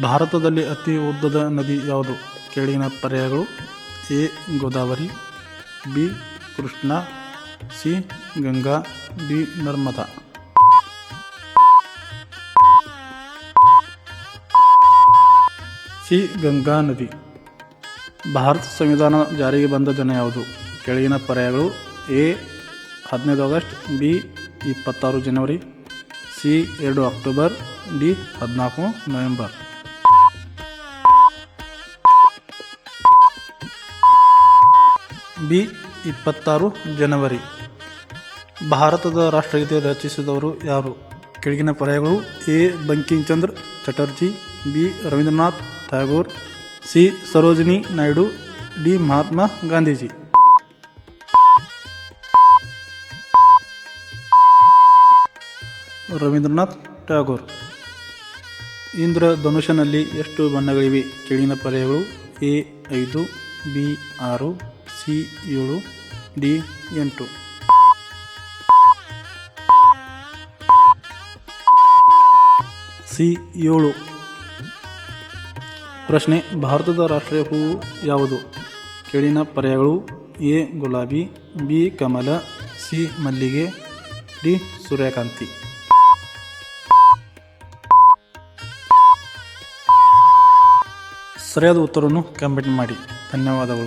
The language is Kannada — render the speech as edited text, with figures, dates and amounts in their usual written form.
ಭಾರತದಲ್ಲಿ ಅತಿ ಉದ್ದದ ನದಿ ಯಾವುದು? ಕೆಳಗಿನ ಪರ್ಯಾಯಗಳು: A Godavari, B Krishna, C Ganga, D Narmada. C Ganga ನದಿ. ಭಾರತ ಸಂವಿಧಾನ ಜಾರಿಗೆ ಬಂದ ದಿನ ಯಾವುದು? ಕೆಳಗಿನ ಪರ್ಯಾಯಗಳು: ಎ 15 ಆಗಸ್ಟ್, ಬಿ 26 ಜನವರಿ, C 2 October, D 14 November. B 26 ಜನವರಿ. ಭಾರತದ ರಾಷ್ಟ್ರಗೀತೆ ರಚಿಸಿದವರು ಯಾರು? ಕೆಳಗಿನ ಪರ್ಯಾಯಗಳು: A Bankim Chandra Chatterjee, B Rabindranath Tagore, C Sarojini Naidu, D Mahatma Gandhiji. Rabindranath Tagore. ಇಂದ್ರಧನುಷನಲ್ಲಿ ಎಷ್ಟು ಬಣ್ಣಗಳಿವೆ? ಕೆಳಗಿನ ಪರ್ಯಾಯಗಳು: A 5, B 6, C 7, D 8. C 7. ಪ್ರಶ್ನೆ: ಭಾರತದ ರಾಷ್ಟ್ರೀಯ ಹೂವು ಯಾವುದು? ಕೆಳಗಿನ ಪರ್ಯಾಯಗಳು: ಎ ಗುಲಾಬಿ, ಬಿ ಕಮಲ, ಸಿ ಮಲ್ಲಿಗೆ, ಡಿ ಸೂರ್ಯಕಾಂತಿ. ಸರಿಯಾದ ಉತ್ತರವನ್ನು ಕಮೆಂಟ್ ಮಾಡಿ. ಧನ್ಯವಾದಗಳು.